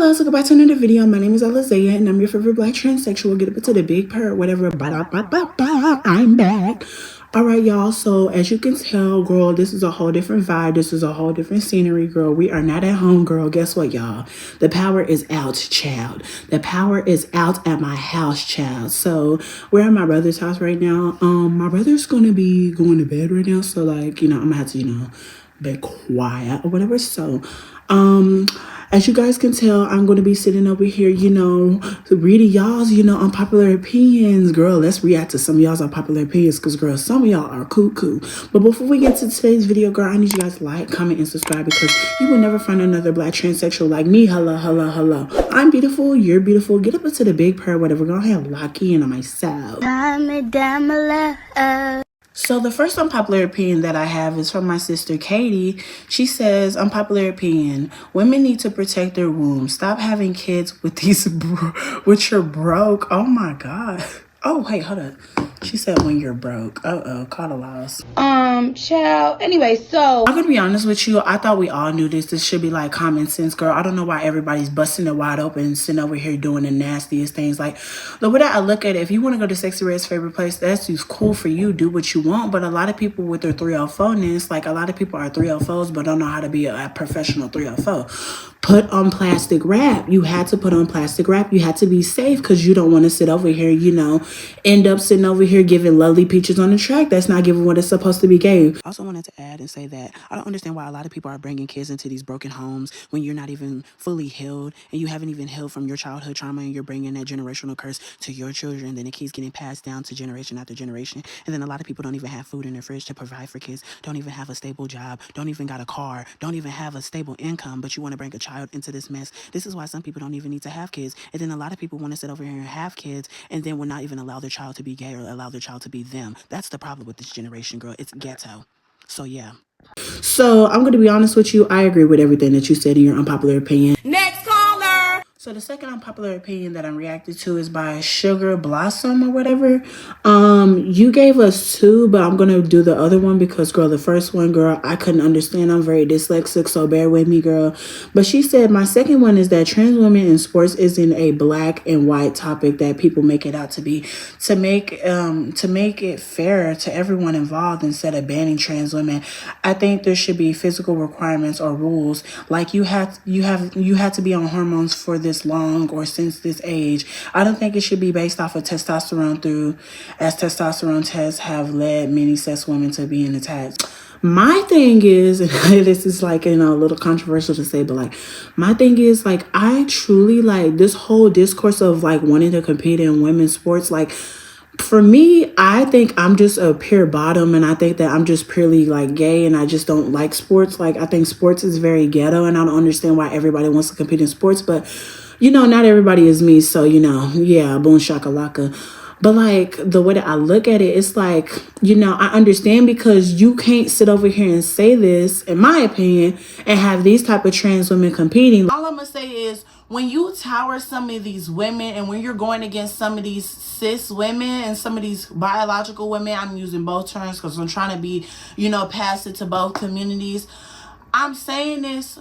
Loves, welcome back to another video. My name is Alizaya and I'm your favorite black transsexual. Get up into the big part, whatever. I'm back. Alright, y'all. So as you can tell, girl, this is a whole different vibe. This is a whole different scenery, girl. We are not at home, girl. Guess what, y'all? The power is out, child. The power is out at my house, child. So we're at my brother's house right now. My brother's gonna be going to bed right now. So like, I'm gonna have to, be quiet or whatever. So as you guys can tell, I'm going to be sitting over here, reading y'all's, unpopular opinions. Girl, let's react to some of y'all's unpopular opinions because, girl, some of y'all are cuckoo. But before we get to today's video, girl, I need you guys to like, comment, and subscribe because you will never find another black transsexual like me. Hello, hello, hello. I'm beautiful. You're beautiful. Get up into the big part, whatever. Go ahead and lock in on myself. So the first unpopular opinion that I have is from my sister Katie. She says, unpopular opinion, women need to protect their womb. Stop having kids with these, with your broke. Oh my God. Oh, wait, hold up. She said when you're broke. Caught a loss. Child. Anyway, so I'm gonna be honest with you. I thought we all knew this. This should be like common sense, girl. I don't know why everybody's busting it wide open, sitting over here doing the nastiest things. Like the way that I look at it, if you want to go to Sexy Red's favorite place, that's just cool for you. Do what you want. But a lot of people with their 304-ness, like a lot of people are 304s, but don't know how to be a professional 304. Put on plastic wrap. You had to put on plastic wrap. You had to be safe because you don't want to sit over here, end up sitting over here giving lovely peaches on the track. That's not giving what it's supposed to be gave. I also wanted to add and say that I don't understand why a lot of people are bringing kids into these broken homes when you're not even fully healed and you haven't even healed from your childhood trauma and you're bringing that generational curse to your children. Then it keeps getting passed down to generation after generation. And then a lot of people don't even have food in their fridge to provide for kids, don't even have a stable job, don't even got a car, don't even have a stable income, but you want to bring a child into this mess. This is why some people don't even need to have kids. And then a lot of people want to sit over here and have kids and then will not even allow their child to be gay or allow their child to be them. That's the problem with this generation, girl. It's ghetto. So yeah. So I'm going to be honest with you. I agree with everything that you said in your unpopular opinion. Next caller. So the second unpopular opinion that I'm reacting to is by Sugar Blossom or whatever. You gave us two, but I'm gonna do the other one because, girl, the first one, girl, I couldn't understand. I'm very dyslexic, so bear with me, girl. But she said my second one is that trans women in sports isn't a black and white topic that people make it out to be. To make it fair to everyone involved instead of banning trans women, I think there should be physical requirements or rules like you have to be on hormones for this long or since this age. I don't think it should be based off of testosterone as testosterone tests have led many cis women to being attacked. My thing is, and this is like, a little controversial to say, but like, my thing is like, I truly like this whole discourse of like wanting to compete in women's sports. Like, for me, I think I'm just a pure bottom and I think that I'm just purely like gay and I just don't like sports. Like, I think sports is very ghetto and I don't understand why everybody wants to compete in sports, but not everybody is me. So, yeah, boom shakalaka. But like the way that I look at it, it's like, I understand because you can't sit over here and say this, in my opinion, and have these type of trans women competing. All I'm going to say is when you tower some of these women and when you're going against some of these cis women and some of these biological women, I'm using both terms because I'm trying to be, pass it to both communities. I'm saying this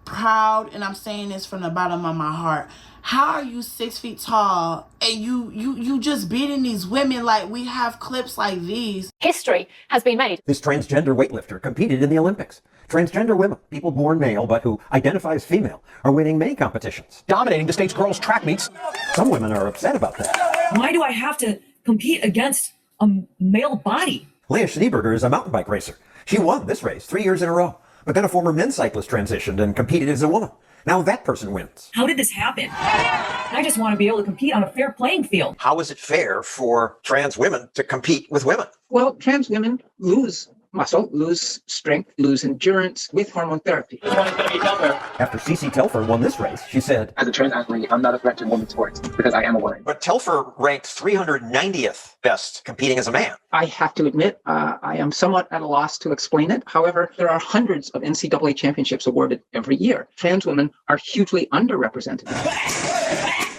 proud and I'm saying this from the bottom of my heart. How are you 6 feet tall and you just beating these women? Like, we have clips like these. History has been made. This transgender weightlifter competed in the Olympics. Transgender women, people born male but who identify as female, are winning many competitions, dominating the state's girls' track meets. Some women are upset about that. Why do I have to compete against a male body? Leah Schneeberger is a mountain bike racer. She won this race 3 years in a row. But then a former men's cyclist transitioned and competed as a woman. Now that person wins. How did this happen? I just want to be able to compete on a fair playing field. How is it fair for trans women to compete with women? Well, trans women lose muscle, lose strength, lose endurance with hormone therapy. After Cece Telfer won this race, she said, as a trans athlete, I'm not a threat to women's sports because I am a woman. But Telfer ranked 390th best competing as a man. I have to admit, I am somewhat at a loss to explain it. However, there are hundreds of NCAA championships awarded every year. Trans women are hugely underrepresented.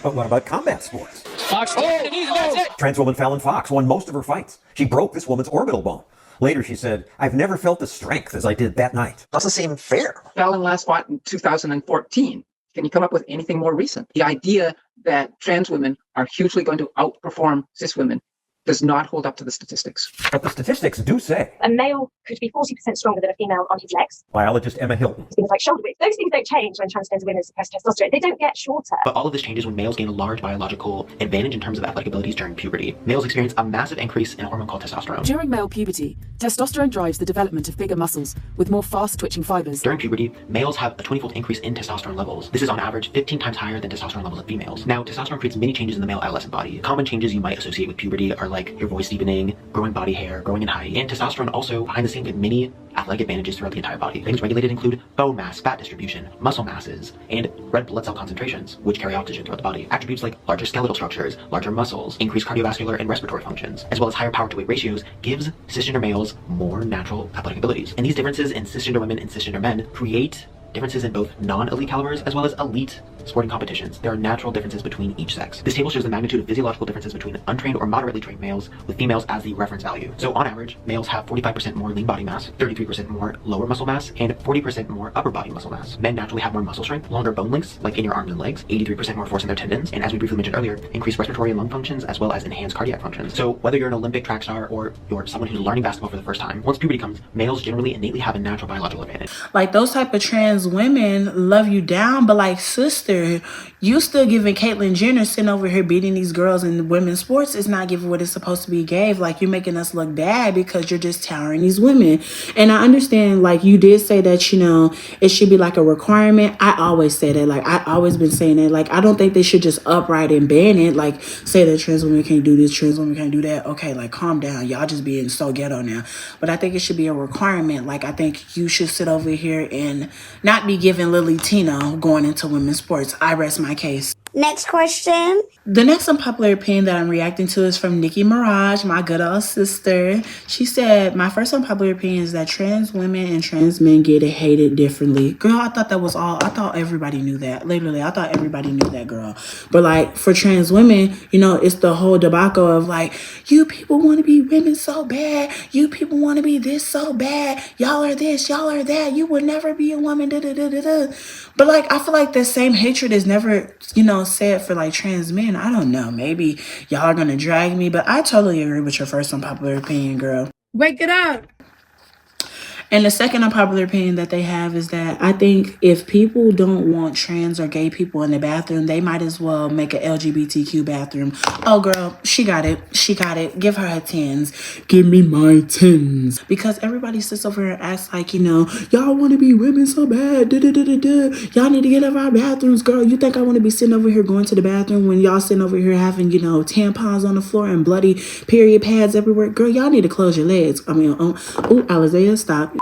But what about combat sports? Fox, that's it. Trans woman Fallon Fox won most of her fights. She broke this woman's orbital bone. Later, she said, I've never felt the strength as I did that night. Doesn't seem fair. Fallon last fought in 2014. Can you come up with anything more recent? The idea that trans women are hugely going to outperform cis women does not hold up to the statistics. But the statistics do say. A male could be 40% stronger than a female on his legs. Biologist Emma Hilton. Things like shoulder width. Those things don't change when transgender women suppress testosterone. They don't get shorter. But all of this changes when males gain a large biological advantage in terms of athletic abilities during puberty. Males experience a massive increase in a hormone called testosterone. During male puberty, testosterone drives the development of bigger muscles with more fast-twitching fibers. During puberty, males have a 20-fold increase in testosterone levels. This is on average 15 times higher than testosterone levels in females. Now, testosterone creates many changes in the male adolescent body. Common changes you might associate with puberty are like your voice deepening, growing body hair, growing in height, and testosterone also behind the scenes with many athletic advantages throughout the entire body. Things regulated include bone mass, fat distribution, muscle masses, and red blood cell concentrations, which carry oxygen throughout the body. Attributes like larger skeletal structures, larger muscles, increased cardiovascular and respiratory functions, as well as higher power to weight ratios gives cisgender males more natural athletic abilities. And these differences in cisgender women and cisgender men create differences in both non-elite calibers as well as elite sporting competitions. There are natural differences between each sex. This table shows the magnitude of physiological differences between untrained or moderately trained males, with females as the reference value. So on average, males have 45% more lean body mass, 33% more lower muscle mass, and 40% more upper body muscle mass. Men naturally have more muscle strength, longer bone lengths, like in your arms and legs, 83% more force in their tendons, and as we briefly mentioned earlier, increased respiratory and lung functions as well as enhanced cardiac functions. So whether you're an Olympic track star or you're someone who's learning basketball for the first time, once puberty comes, males generally innately have a natural biological advantage. Like, those type of trans women love you down, but like, sister, you still giving Caitlyn Jenner sitting over here beating these girls in women's sports is not giving what it's supposed to be gave. Like, you're making us look bad because you're just towering these women. And I understand, like, you did say that, you know, it should be like a requirement. I always say that. Like, I always been saying that. Like, I don't think they should just upright and ban it. Like, say that trans women can't do this, trans women can't do that. Okay, like, calm down. Y'all just being so ghetto now. But I think it should be a requirement. Like, I think you should sit over here and not be giving Lily Tino going into women's sports. I rest my case. Next question. The next unpopular opinion that I'm reacting to is from Nicki Minaj, my good old sister. She said, my first unpopular opinion is that trans women and trans men get hated differently. Girl, I thought that was all. I thought everybody knew that. Literally, I thought everybody knew that, girl. But like, for trans women, you know, it's the whole debacle of like, you people want to be women so bad. You people want to be this so bad. Y'all are this, y'all are that. You would never be a woman, da da da da da. But like, I feel like the same hatred is never, you know, said for like trans men. I don't know. Maybe y'all are gonna drag me, but I totally agree with your first unpopular opinion, girl. Wake it up. And the second unpopular opinion that they have is that I think if people don't want trans or gay people in the bathroom, they might as well make an LGBTQ bathroom. Oh, girl, she got it. She got it. Give her her 10s. Give me my 10s. Because everybody sits over here and acts like, you know, y'all want to be women so bad. Da, da, da, da, da. Y'all need to get out of our bathrooms, girl. You think I want to be sitting over here going to the bathroom when y'all sitting over here having, you know, tampons on the floor and bloody period pads everywhere? Girl, y'all need to close your legs. I mean, Alizea, stop.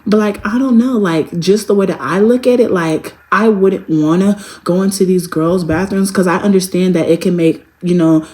But like, I don't know, like, just the way that I look at it, like, I wouldn't want to go into these girls' bathrooms because I understand that it can make, you know,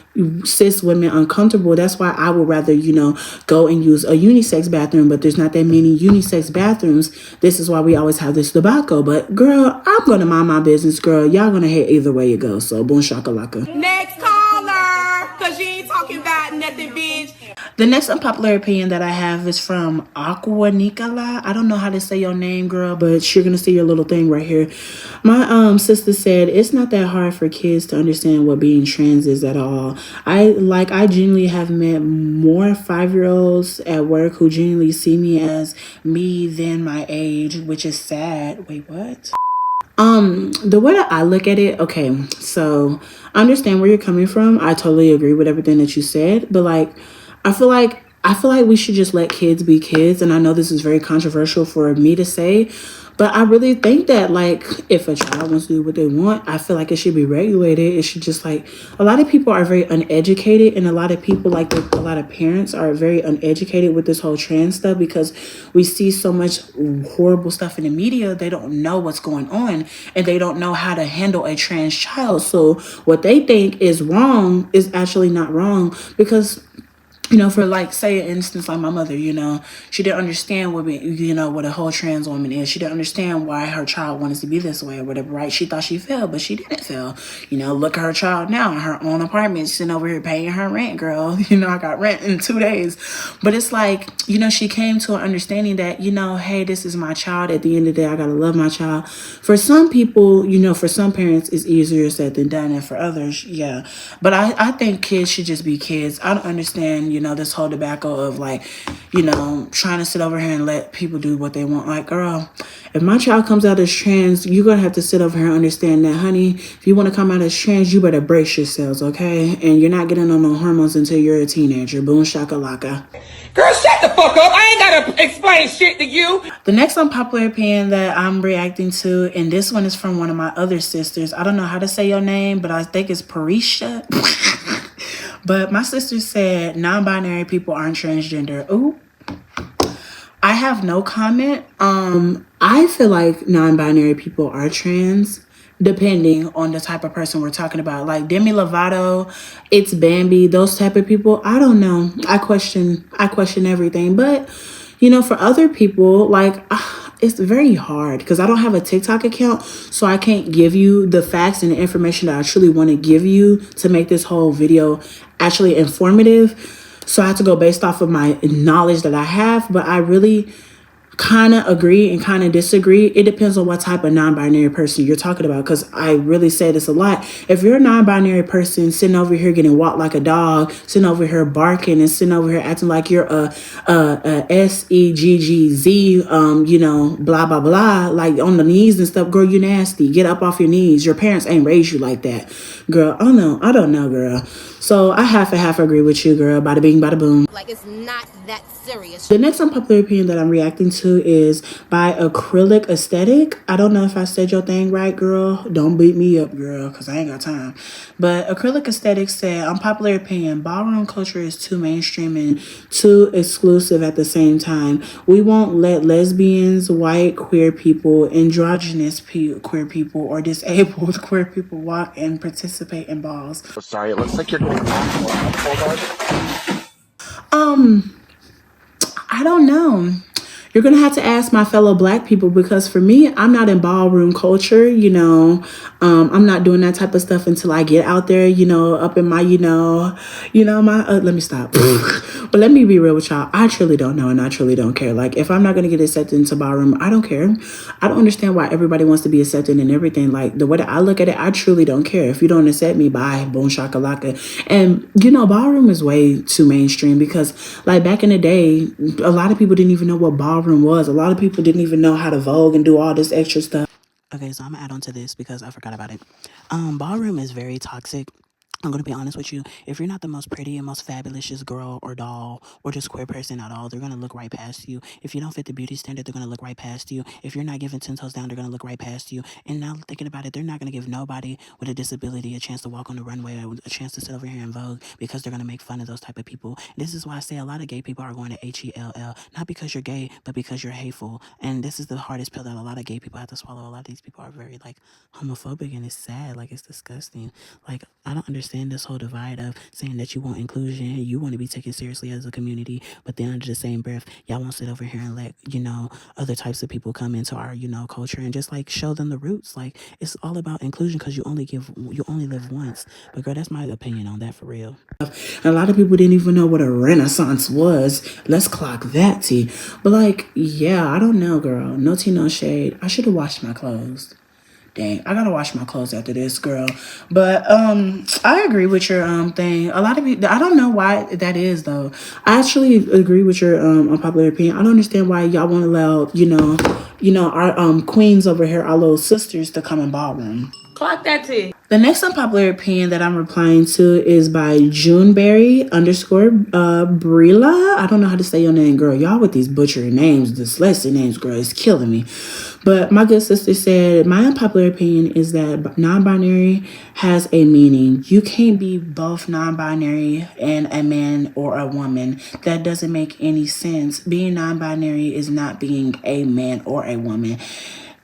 cis women uncomfortable. That's why I would rather, you know, go and use a unisex bathroom, but there's not that many unisex bathrooms. This is why we always have this debacle. But girl, I'm going to mind my business, girl. Y'all going to hate either way it goes. So, boom shakalaka. Next caller, because you ain't talking about nothing, bitch. The next unpopular opinion that I have is from Aqua Nicola. I don't know how to say your name, girl, but you're going to see your little thing right here. My sister said, it's not that hard for kids to understand what being trans is at all. I genuinely have met more 5-year-olds at work who genuinely see me as me than my age, which is sad. Wait, what? The way that I look at it, okay, so I understand where you're coming from. I totally agree with everything that you said, but like, I feel like we should just let kids be kids. And I know this is very controversial for me to say, but I really think that, like, if a child wants to do what they want, I feel like it should be regulated. It should just, like, a lot of people are very uneducated, and a lot of people, like, a lot of parents are very uneducated with this whole trans stuff because we see so much horrible stuff in the media. They don't know what's going on, and they don't know how to handle a trans child. So what they think is wrong is actually not wrong because for like, say an instance, like my mother, she didn't understand what what a whole trans woman is. She didn't understand why her child wanted to be this way or whatever, right? She thought she failed, but she didn't fail. Look at her child now in her own apartment, sitting over here paying her rent, girl. I got rent in 2 days. But it's like, she came to an understanding that, hey, this is my child. At the end of the day, I gotta love my child. For some people, for some parents, it's easier said than done, and for others, yeah. But I think kids should just be kids. I don't understand, this whole debacle of like, trying to sit over here and let people do what they want. Like, girl, if my child comes out as trans, you're going to have to sit over here and understand that, honey, if you want to come out as trans, you better brace yourselves, okay? And you're not getting on no hormones until you're a teenager. Boom shakalaka. Girl, shut the fuck up. I ain't gotta explain shit to you. The next unpopular opinion that I'm reacting to, and this one is from one of my other sisters. I don't know how to say your name, but I think it's Parisha. But my sister said non-binary people aren't transgender. Ooh. I have no comment. I feel like non-binary people are trans, depending on the type of person we're talking about. Like Demi Lovato, It's Bambi, those type of people. I don't know. I question everything. But, for other people, like, it's very hard because I don't have a TikTok account, so I can't give you the facts and the information that I truly want to give you to make this whole video actually informative. So I have to go based off of my knowledge that I have, but I really kind of agree and kind of disagree. It depends on what type of non-binary person you're talking about, because I really say this a lot. If you're a non-binary person sitting over here getting walked like a dog, sitting over here barking and sitting over here acting like you're a SEGGZ, blah blah blah, like on the knees and stuff, girl, you nasty. Get up off your knees. Your parents ain't raised you like that, girl. I don't know, girl. So I half agree with you, girl. Bada bing, bada boom. Like, it's not that serious. The next unpopular opinion that I'm reacting to is by Acrylic Aesthetic. I don't know if I said your thing right, girl. Don't beat me up, girl, because I ain't got time. But Acrylic Aesthetic said, unpopular opinion, ballroom culture is too mainstream and too exclusive at the same time. We won't let lesbians, white queer people, androgynous queer people, or disabled queer people walk and participate in balls. Sorry, it looks like you're going I don't know. You're going to have to ask my fellow black people, because for me, I'm not in ballroom culture, I'm not doing that type of stuff until I get out there, up in my, let me stop. But let me be real with y'all. I truly don't know, and I truly don't care. Like, if I'm not going to get accepted into ballroom, I don't care. I don't understand why everybody wants to be accepted and everything. Like, the way that I look at it, I truly don't care. If you don't accept me, bye, boom shakalaka. And, ballroom is way too mainstream, because, like, back in the day, a lot of people didn't even know what ballroom was. A lot of people didn't even know how to Vogue and do all this extra stuff. Okay, so I'm gonna add on to this because I forgot about it. Ballroom is very toxic. I'm going to be honest with you. If you're not the most pretty and most fabulous girl or doll or just queer person at all, they're going to look right past you. If you don't fit the beauty standard, they're going to look right past you. If you're not giving 10 toes down, they're going to look right past you. And now thinking about it, they're not going to give nobody with a disability a chance to walk on the runway or a chance to sit over here in Vogue, because they're going to make fun of those type of people. This is why I say a lot of gay people are going to HELL, not because you're gay, but because you're hateful. And this is the hardest pill that a lot of gay people have to swallow. A lot of these people are very homophobic, and it's sad. It's disgusting. I don't understand this whole divide of saying that you want inclusion, you want to be taken seriously as a community, but then under the same breath, y'all won't sit over here and let, other types of people come into our, culture and just show them the roots. It's all about inclusion, because you only live once. But girl, that's my opinion on that, for real. A lot of people didn't even know what a renaissance was. Let's clock that tea. But yeah, I don't know, girl. No tea, no shade. I should have washed my clothes. Dang, I gotta wash my clothes after this, girl. But I agree with your thing. A lot of people, I don't know why that is though. I actually agree with your unpopular opinion. I don't understand why y'all won't allow our queens over here, our little sisters, to come in ballroom. Clock that tea. The next unpopular opinion that I'm replying to is by Juneberry _Brila. I don't know how to say your name, girl. Y'all with these butchery names, dyslexic names, girl, it's killing me. But my good sister said, my unpopular opinion is that non-binary has a meaning. You can't be both non-binary and a man or a woman. That doesn't make any sense. Being non-binary is not being a man or a woman.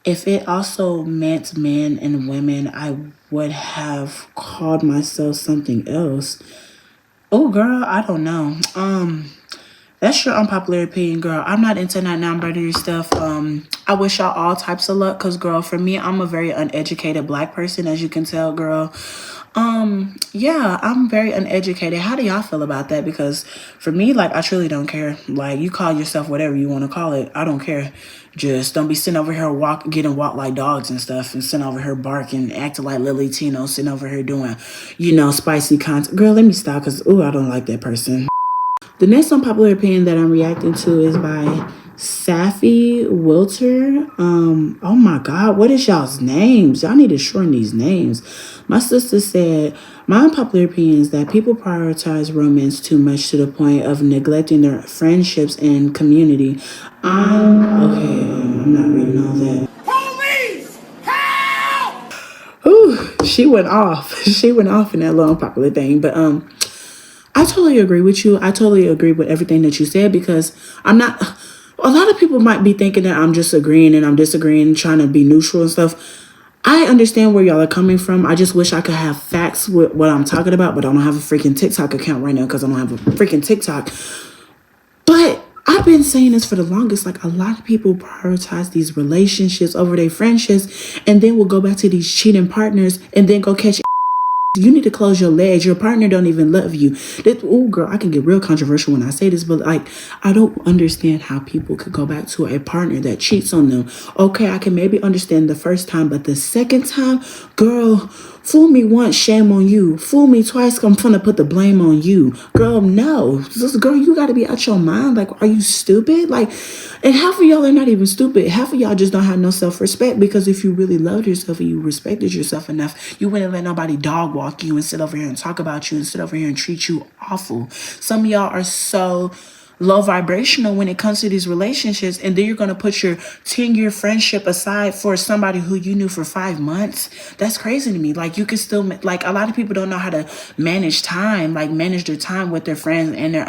If it also meant men and women, I would have called myself something else. Oh, girl, I don't know. That's your unpopular opinion, girl. I'm not into that non-binary stuff. I wish y'all all types of luck, cause girl, for me, I'm a very uneducated black person, as you can tell, girl. Yeah, I'm very uneducated. How do y'all feel about that? Because for me, like, I truly don't care. Like, you call yourself whatever you want to call it. I don't care. Just don't be sitting over here getting walked like dogs and stuff, and sitting over here barking, acting like Lily Tino, sitting over here doing, spicy content. Girl, let me stop, cause ooh, I don't like that person. The next unpopular opinion that I'm reacting to is by Safi Wilter. Oh my God, what is y'all's names? Y'all need to shorten these names. My sister said, my unpopular opinion is that people prioritize romance too much to the point of neglecting their friendships and community. I'm not reading all that. Police! Help! Ooh, she went off. She went off in that little unpopular thing. But I totally agree with you. I totally agree with everything that you said, because I'm not. A lot of people might be thinking that I'm just agreeing and I'm disagreeing, trying to be neutral and stuff. I understand where y'all are coming from. I just wish I could have facts with what I'm talking about, but I don't have a freaking TikTok account right now because I don't have a freaking TikTok. But I've been saying this for the longest. Like, a lot of people prioritize these relationships over their friendships, and then will go back to these cheating partners and then go catch. You need to close your legs. Your partner don't even love you. Oh, girl, I can get real controversial when I say this, but like, I don't understand how people could go back to a partner that cheats on them. Okay, I can maybe understand the first time, but the second time, girl, fool me once, shame on you. Fool me twice, I'm gonna put the blame on you. Girl, no. Girl, you gotta be out your mind. Like, are you stupid? Like, and half of y'all are not even stupid. Half of y'all just don't have no self-respect, because if you really loved yourself and you respected yourself enough, you wouldn't let nobody dog walk you and sit over here and talk about you and sit over here and treat you awful. Some of y'all are so low vibrational when it comes to these relationships, and then you're going to put your 10-year friendship aside for somebody who you knew for 5 months. That's crazy to me. Like, you can still, like, a lot of people don't know how to manage time, like manage their time with their friends and their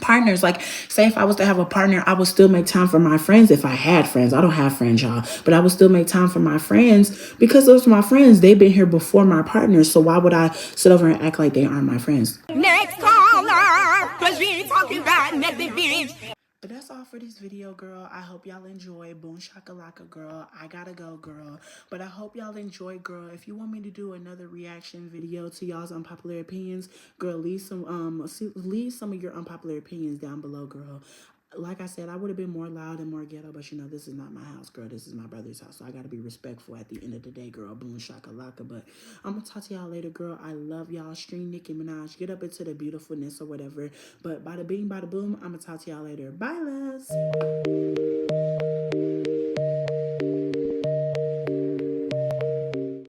partners. Like, say if I was to have a partner, I would still make time for my friends. If I had friends, I don't have friends, y'all, but I would still make time for my friends, because those are my friends. They've been here before my partners, so why would I sit over and act like they aren't my friends? Next caller, cause we ain't talking about nothing, bitch. But that's all for this video, girl. I hope y'all enjoy. Boom shakalaka, girl. I gotta go, girl. But I hope y'all enjoy, girl. If you want me to do another reaction video to y'all's unpopular opinions, girl, leave some of your unpopular opinions down below, girl. Like I said, I would have been more loud and more ghetto, but this is not my house, girl. This is my brother's house, so I gotta be respectful at the end of the day, girl. Boom shakalaka. But I'm gonna talk to y'all later, girl. I love y'all. Stream Nicki Minaj. Get up into the beautifulness or whatever. But bada bing, bada boom. I'm gonna talk to y'all later. Bye, loves.